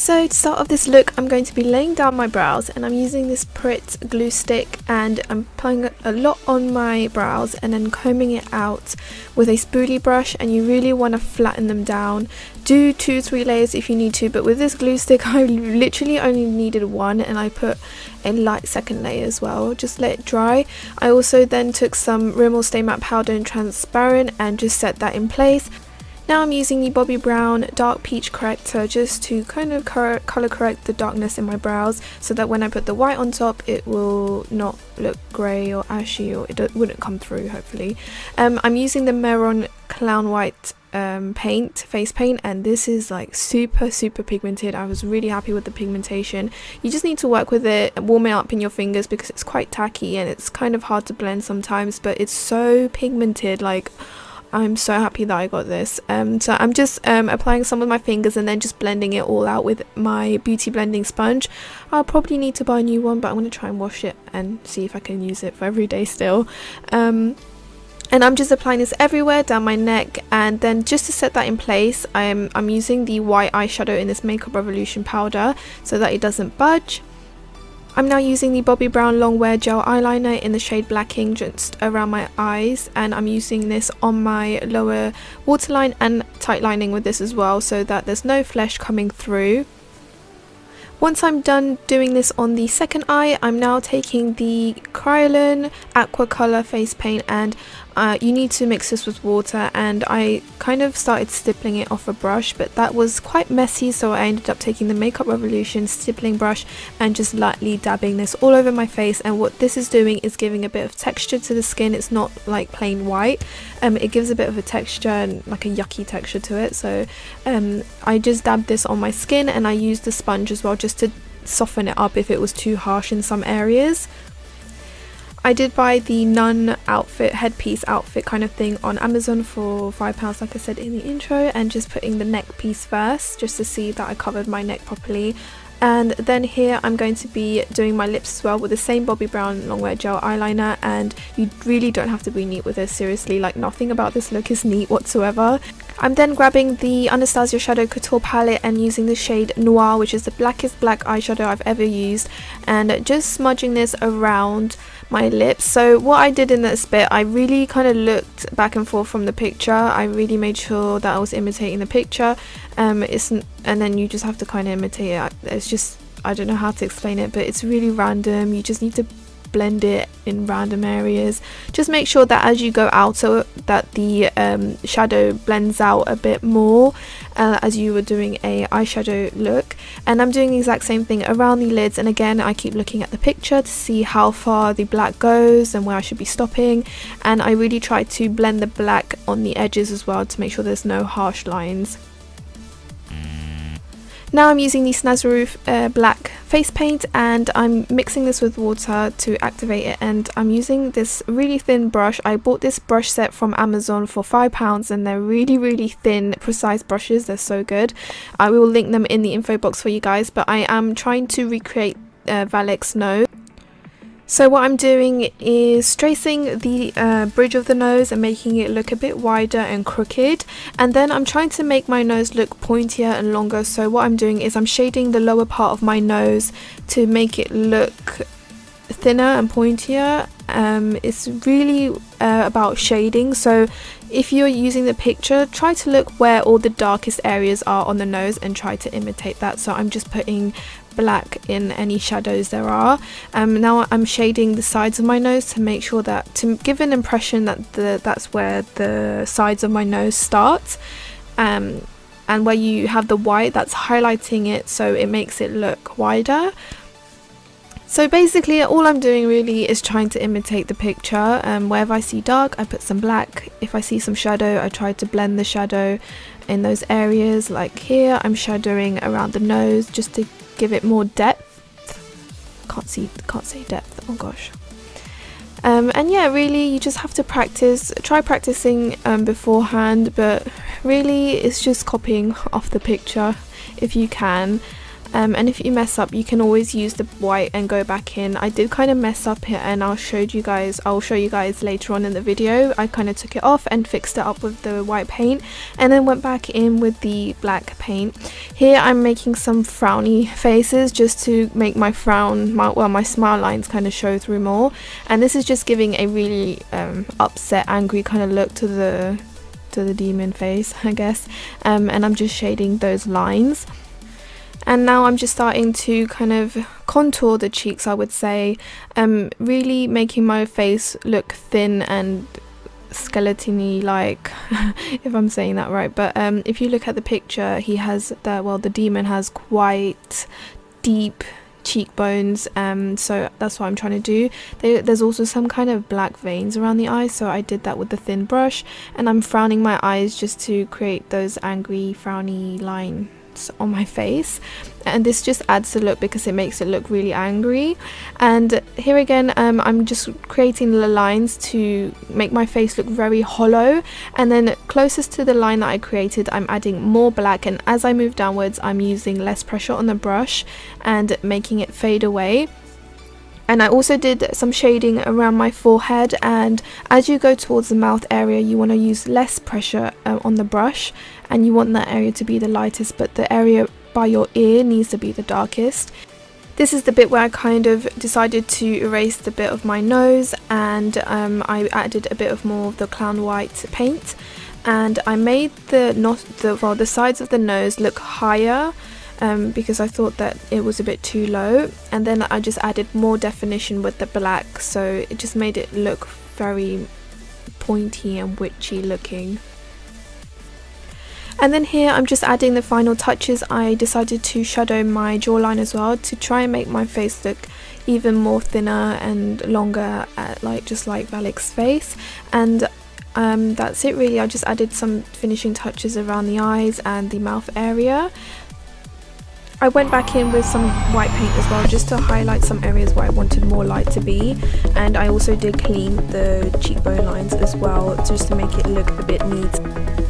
So to start off this look, I'm going to be laying down my brows, and I'm using this Pritt glue stick, and I'm applying a lot on my brows and then combing it out with a spoolie brush. And you really want to flatten them down. Do 2-3 layers if you need to, but with this glue stick I literally only needed one, and I put a light second layer as well. Just let it dry. I also then took some Rimmel Stay Matte powder in transparent and just set that in place. Now I'm using the Bobbi Brown dark peach corrector just to kind of color correct the darkness in my brows, so that when I put the white on top it will not look grey or ashy, or it wouldn't come through, hopefully. I'm using the Meron Clown White face paint, and this is like super pigmented. I was really happy with the pigmentation. You just need to work with it and warm it up in your fingers because it's quite tacky and it's kind of hard to blend sometimes, but it's so pigmented. Like, I'm so happy that I got this. So I'm just applying some with my fingers and then just blending it all out with my beauty blending sponge. I'll probably need to buy a new one, but I'm going to try and wash it and see if I can use it for every day still. And I'm just applying this everywhere down my neck, and then just to set that in place, I'm using the white eyeshadow in this Makeup Revolution powder so that it doesn't budge. I'm now using the Bobbi Brown Longwear Gel Eyeliner in the shade Blacking just around my eyes, and I'm using this on my lower waterline and tight lining with this as well, so that there's no flesh coming through. Once I'm done doing this on the second eye, I'm now taking the Kryolan Aqua Color face paint, and you need to mix this with water, and I kind of started stippling it off a brush, but that was quite messy, so I ended up taking the Makeup Revolution stippling brush and just lightly dabbing this all over my face. And what this is doing is giving a bit of texture to the skin. It's not like plain white. It gives a bit of a texture and like a yucky texture to it. So I just dabbed this on my skin, and I used the sponge as well just to soften it up if it was too harsh in some areas. I did buy the NuN outfit, headpiece outfit kind of thing on Amazon for £5, like I said in the intro, and just putting the neck piece first just to see that I covered my neck properly. And then here I'm going to be doing my lips as well with the same Bobbi Brown Longwear Gel Eyeliner, and you really don't have to be neat with this, seriously, like nothing about this look is neat whatsoever. I'm then grabbing the Anastasia Shadow Couture palette and using the shade Noir, which is the blackest black eyeshadow I've ever used, and just smudging this around my lips. So what I did in this bit, I really kind of looked back and forth from the picture. I really made sure that I was imitating the picture. And then you just have to kind of imitate it. It's just, I don't know how to explain it, but it's really random. You just need to blend it in random areas. Just make sure that as you go out, so that the shadow blends out a bit more as you were doing a eyeshadow look. And I'm doing the exact same thing around the lids, and again I keep looking at the picture to see how far the black goes and where I should be stopping, and I really try to blend the black on the edges as well to make sure there's no harsh lines. Now I'm using the Snazaroof black face paint, and I'm mixing this with water to activate it, and I'm using this really thin brush. I bought this brush set from Amazon for £5, and they're really thin, precise brushes. They're so good. I will link them in the info box for you guys, but I am trying to recreate Valek's nose. So what I'm doing is tracing the bridge of the nose and making it look a bit wider and crooked, and then I'm trying to make my nose look pointier and longer. So what I'm doing is I'm shading the lower part of my nose to make it look thinner and pointier. It's really about shading, so if you're using the picture, try to look where all the darkest areas are on the nose and try to imitate that. So I'm just putting black in any shadows there are. Now I'm shading the sides of my nose to make sure that, to give an impression that that's where the sides of my nose start, and where you have the white, that's highlighting it so it makes it look wider. So basically all I'm doing really is trying to imitate the picture. Wherever I see dark, I put some black. If I see some shadow, I try to blend the shadow in those areas. Like here, I'm shadowing around the nose just to give it more depth. Can't say depth, oh gosh. And yeah, really you just have to try practicing beforehand, but really it's just copying off the picture if you can. And if you mess up, you can always use the white and go back in. I did kind of mess up here, and I'll show you guys later on in the video. I kind of took it off and fixed it up with the white paint, and then went back in with the black paint. Here I'm making some frowny faces just to make my my smile lines kind of show through more, and this is just giving a really upset, angry kind of look to the demon face, I guess, and I'm just shading those lines. And now I'm just starting to kind of contour the cheeks, I would say, really making my face look thin and skeleton-y, like, if I'm saying that right. But if you look at the picture, he has the demon has quite deep cheekbones, so that's what I'm trying to do. There's also some kind of black veins around the eyes, so I did that with the thin brush, and I'm frowning my eyes just to create those angry frowny lines on my face, and this just adds the look because it makes it look really angry. And here again, I'm just creating the lines to make my face look very hollow, and then closest to the line that I created, I'm adding more black, and as I move downwards I'm using less pressure on the brush and making it fade away. And I also did some shading around my forehead, and as you go towards the mouth area you want to use less pressure on the brush, and you want that area to be the lightest, but the area by your ear needs to be the darkest. This is the bit where I kind of decided to erase the bit of my nose, and I added a bit of more of the clown white paint, and I made the sides of the nose look higher, because I thought that it was a bit too low, and then I just added more definition with the black, so it just made it look very pointy and witchy looking. And then here I'm just adding the final touches. I decided to shadow my jawline as well to try and make my face look even more thinner and longer, just like Valak's face. And that's it really. I just added some finishing touches around the eyes and the mouth area. I went back in with some white paint as well, just to highlight some areas where I wanted more light to be, and I also did clean the cheekbone lines as well, just to make it look a bit neat.